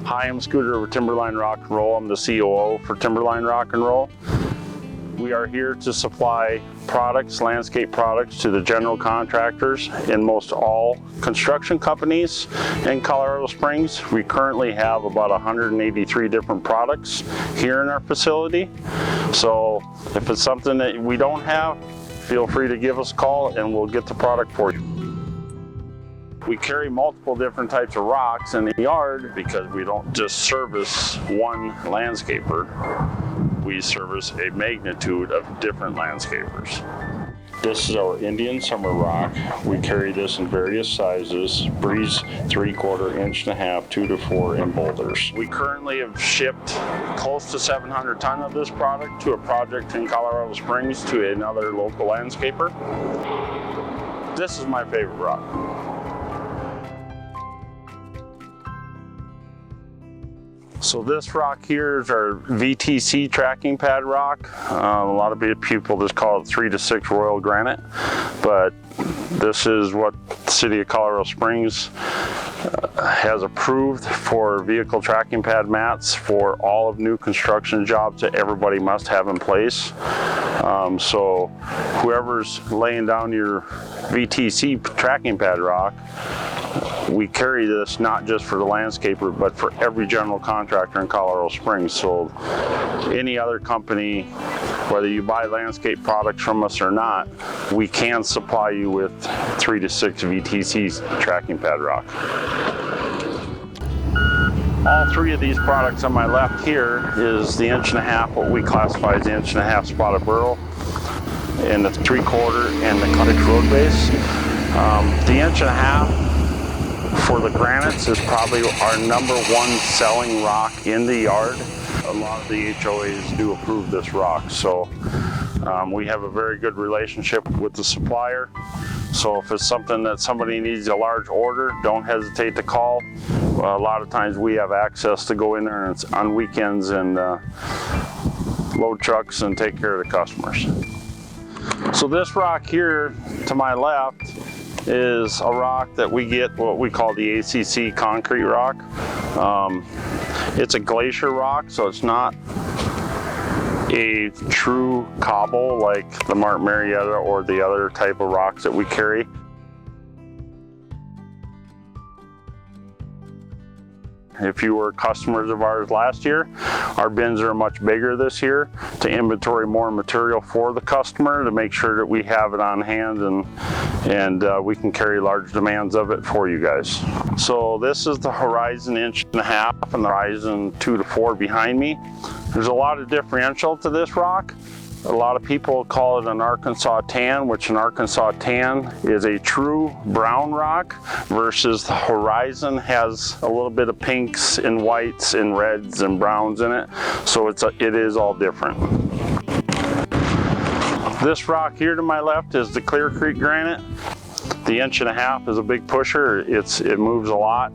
Hi, I'm Scooter with Timberline Rock and Roll. I'm the COO for Timberline Rock and Roll. We are here to supply products, landscape products, to the general contractors in most all construction companies in Colorado Springs. We currently have about 183 different products here in our facility. So if it's something that we don't have, feel free to give us a call and we'll get the product for you. We carry multiple different types of rocks in the yard because we don't just service one landscaper. We service a magnitude of different landscapers. This is our Indian summer rock. We carry this in various sizes, breeze 3/4 inch and a half, 2 to 4 in boulders. We currently have shipped close to 700 ton of this product to a project in Colorado Springs to another local landscaper. This is my favorite rock. So this rock here is our VTC tracking pad rock. A lot of people just call it 3 to 6 Royal Granite, but this is what the City of Colorado Springs has approved for vehicle tracking pad mats for all of new construction jobs that everybody must have in place. So whoever's laying down your VTC tracking pad rock, we carry this not just for the landscaper, but for every general contractor in Colorado Springs. So any other company, whether you buy landscape products from us or not, we can supply you with 3 to 6 VTC tracking pad rock. All three of these products on my left here is the 1.5 inch, what we classify as the 1.5 inch spotted burl, and the 3/4 and the cottage road base. The 1.5 inch for the granites is probably our #1 selling rock in the yard. A lot of the HOAs do approve this rock, so we have a very good relationship with the supplier. So if it's something that somebody needs a large order, don't hesitate to call. A lot of times we have access to go in there and it's on weekends and load trucks and take care of the customers. So this rock here to my left is a rock that we get what we call the ACC concrete rock. It's a glacier rock, so it's not a true cobble like the Martin Marietta or the other type of rocks that we carry. If you were customers of ours last year, our bins are much bigger this year to inventory more material for the customer to make sure that we have it on hand and we can carry large demands of it for you guys. So this is the Horizon 1.5 inch and the Horizon 2 to 4 behind me. There's a lot of differential to this rock. A lot of people call it an Arkansas tan, which an Arkansas tan is a true brown rock versus the Horizon has a little bit of pinks and whites and reds and browns in it. So it is all different. This rock here to my left is the Clear Creek granite. The 1.5 inch is a big pusher. It moves a lot.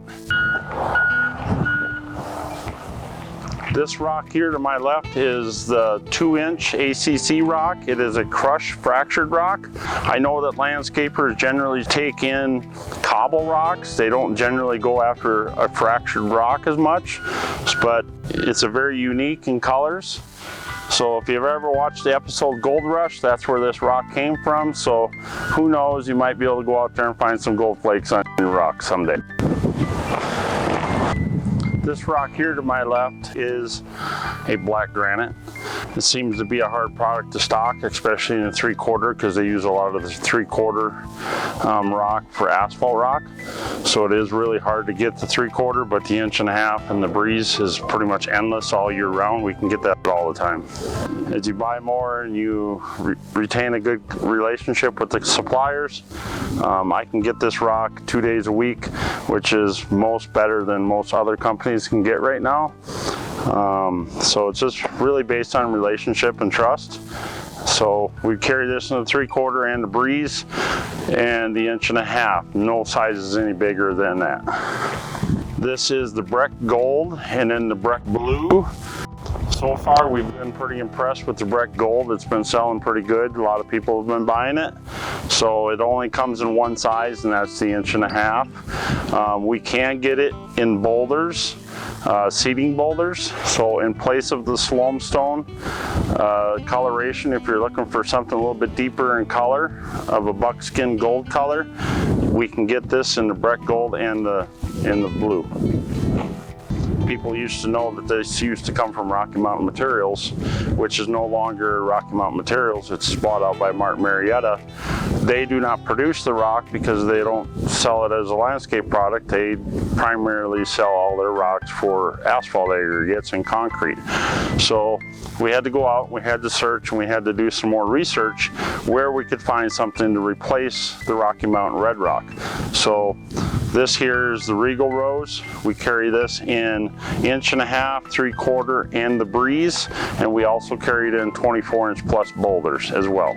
This rock here to my left is the 2 inch ACC rock. It is a crushed fractured rock. I know that landscapers generally take in cobble rocks. They don't generally go after a fractured rock as much, but it's a very unique in colors. So if you've ever watched the episode Gold Rush, that's where this rock came from. So who knows, you might be able to go out there and find some gold flakes on your rock someday. This rock here to my left is a black granite. It seems to be a hard product to stock, especially in the 3/4, because they use a lot of the 3/4 rock for asphalt rock. So it is really hard to get the 3/4, but the 1.5 inch and the breeze is pretty much endless all year round. We can get that all the time. As you buy more and you retain a good relationship with the suppliers, I can get this rock 2 days a week, which is most better than most other companies can get right now. So it's just really based on relationship and trust. So we carry this in the 3/4 and the breeze and the 1.5 inch. No size is any bigger than that. This is the Breck Gold and then the Breck Blue. So far we've been pretty impressed with the Breck Gold. It's been selling pretty good. A lot of people have been buying it. So it only comes in one size, and that's the 1.5 inch. We can get it in boulders. seating boulders. So in place of the sloimstone coloration, if you're looking for something a little bit deeper in color of a buckskin gold color, we can get this in the Breck Gold and in the blue. People used to know that this used to come from Rocky Mountain Materials, which is no longer Rocky Mountain Materials. It's bought out by Martin Marietta. They do not produce the rock because they don't sell it as a landscape product. They primarily sell all their rocks for asphalt aggregates and concrete. So we had to go out, we had to search, and we had to do some more research where we could find something to replace the Rocky Mountain Red Rock. So this here is the Regal Rose. We carry this in 1.5 inch, 3/4, and the Breeze, and we also carry it in 24-inch plus boulders as well.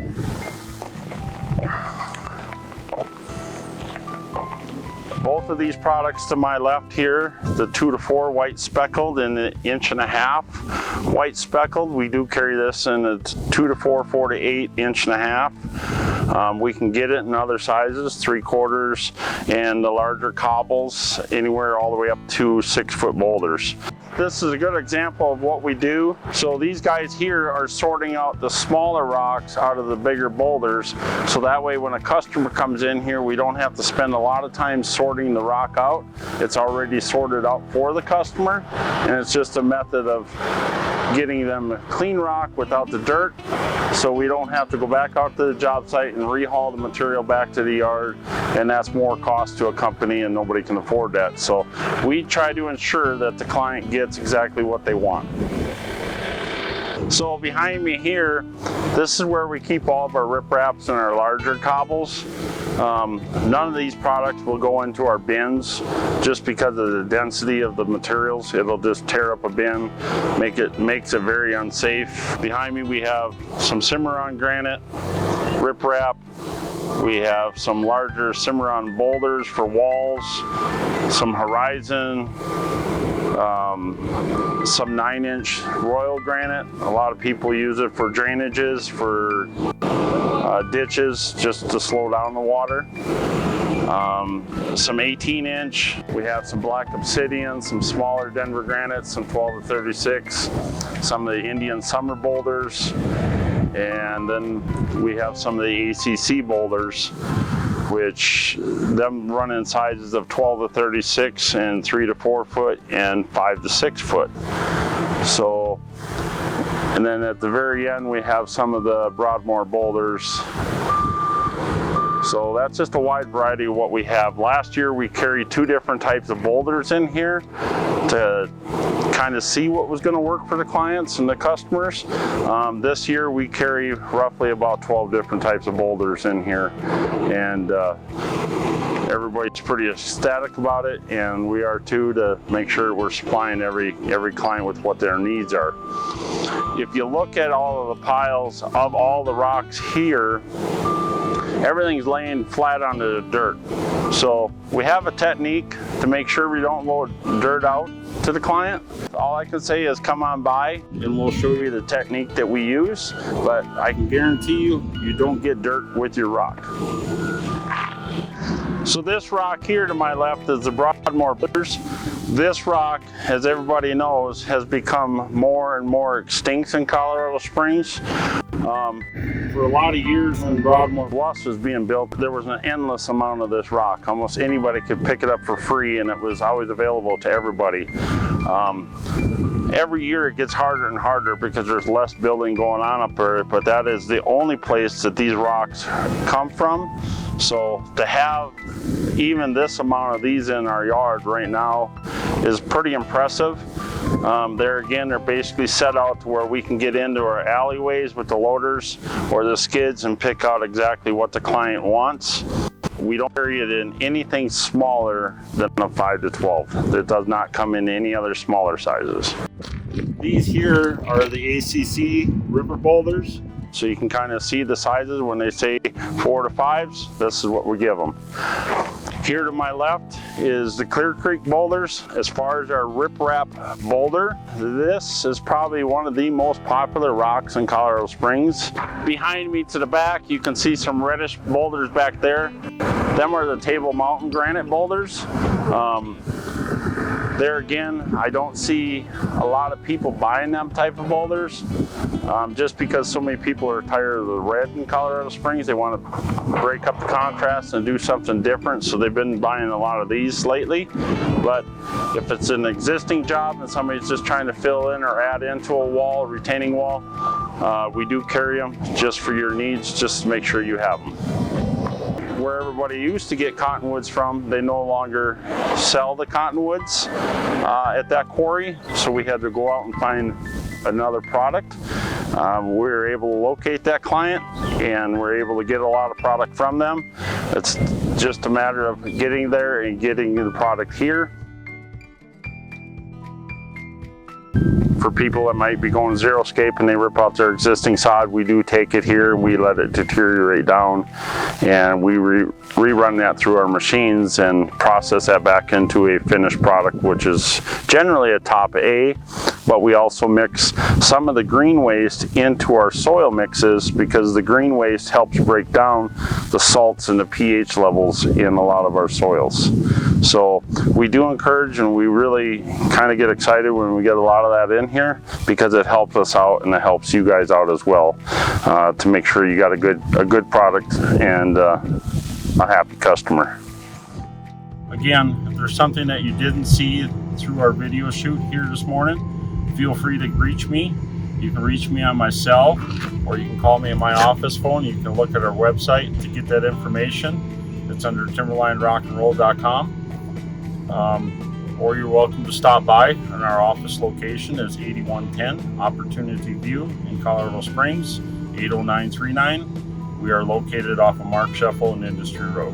Both of these products to my left here, the 2 to 4 white speckled and the 1.5 inch white speckled, we do carry this in a 2 to 4, 4 to 8, 1.5 inch. We can get it in other sizes, 3/4 and the larger cobbles, anywhere all the way up to 6-foot boulders. This is a good example of what we do. So these guys here are sorting out the smaller rocks out of the bigger boulders. So that way when a customer comes in here, we don't have to spend a lot of time sorting the rock out. It's already sorted out for the customer, and it's just a method of getting them a clean rock without the dirt, so we don't have to go back out to the job site and rehaul the material back to the yard, and that's more cost to a company and nobody can afford that. So we try to ensure that the client gets exactly what they want. So behind me here, this is where we keep all of our ripraps and our larger cobbles. None of these products will go into our bins just because of the density of the materials. It'll just tear up a bin, makes it very unsafe. Behind me we have some Cimarron granite, riprap. We have some larger Cimarron boulders for walls, some Horizon, some 9-inch Royal granite. A lot of people use it for drainages, for ditches, just to slow down the water. Some 18-inch. We have some black obsidian, some smaller Denver granites, some 12 to 36, some of the Indian summer boulders, and then we have some of the ACC boulders, which them run in sizes of 12 to 36 and 3 to 4 foot and 5 to 6 foot. So, and then at the very end we have some of the Broadmoor boulders. So that's just a wide variety of what we have. Last year we carried 2 different types of boulders in here to kind of see what was going to work for the clients and the customers. This year we carry roughly about 12 different types of boulders in here, and everybody's pretty ecstatic about it, and we are too, to make sure we're supplying every client with what their needs are. If you look at all of the piles of all the rocks here, everything's laying flat onto the dirt. So we have a technique to make sure we don't load dirt out to the client. All I can say is come on by and we'll show you the technique that we use, but I can guarantee you don't get dirt with your rock. So this rock here to my left is the Broadmoor Boulders. This rock, as everybody knows, has become more and more extinct in Colorado Springs. For a lot of years when Broadmoor Bluffs was being built, there was an endless amount of this rock. Almost anybody could pick it up for free, and it was always available to everybody. Every year it gets harder and harder because there's less building going on up there, but that is the only place that these rocks come from. So to have even this amount of these in our yard right now is pretty impressive. There again, they're basically set out to where we can get into our alleyways with the loaders or the skids and pick out exactly what the client wants. We don't carry it in anything smaller than a 5 to 12. It does not come in any other smaller sizes. These here are the ACC river boulders. So you can kind of see the sizes. When they say 4 to 5s, this is what we give them. Here to my left is the Clear Creek boulders. As far as our riprap boulder, this is probably one of the most popular rocks in Colorado Springs. Behind me to the back, you can see some reddish boulders back there. Them are the Table Mountain granite boulders. There again, I don't see a lot of people buying them type of boulders, just because so many people are tired of the red in Colorado Springs. They want to break up the contrast and do something different, so they've been buying a lot of these lately. But if it's an existing job and somebody's just trying to fill in or add into a wall, a retaining wall, we do carry them just for your needs, just to make sure you have them. Where everybody used to get cottonwoods from, they no longer sell the cottonwoods at that quarry, so we had to go out and find another product. We were able to locate that client and we're able to get a lot of product from them. It's just a matter of getting there and getting the product here. For people that might be going xeriscape and they rip out their existing sod, we do take it here, we let it deteriorate down, and we rerun that through our machines and process that back into a finished product, which is generally a top A, but we also mix some of the green waste into our soil mixes because the green waste helps break down the salts and the pH levels in a lot of our soils. So we do encourage, and we really kind of get excited when we get a lot of that in here, because it helps us out and it helps you guys out as well, to make sure you got a good product and a happy customer. Again, if there's something that you didn't see through our video shoot here this morning, feel free to reach me. You can reach me on my cell, or you can call me on my office phone. You can look at our website to get that information. It's under timberlinerockandroll.com. Or you're welcome to stop by, and our office location is 8110 Opportunity View in Colorado Springs, 80939. We are located off of Mark Sheffel and Industry Road.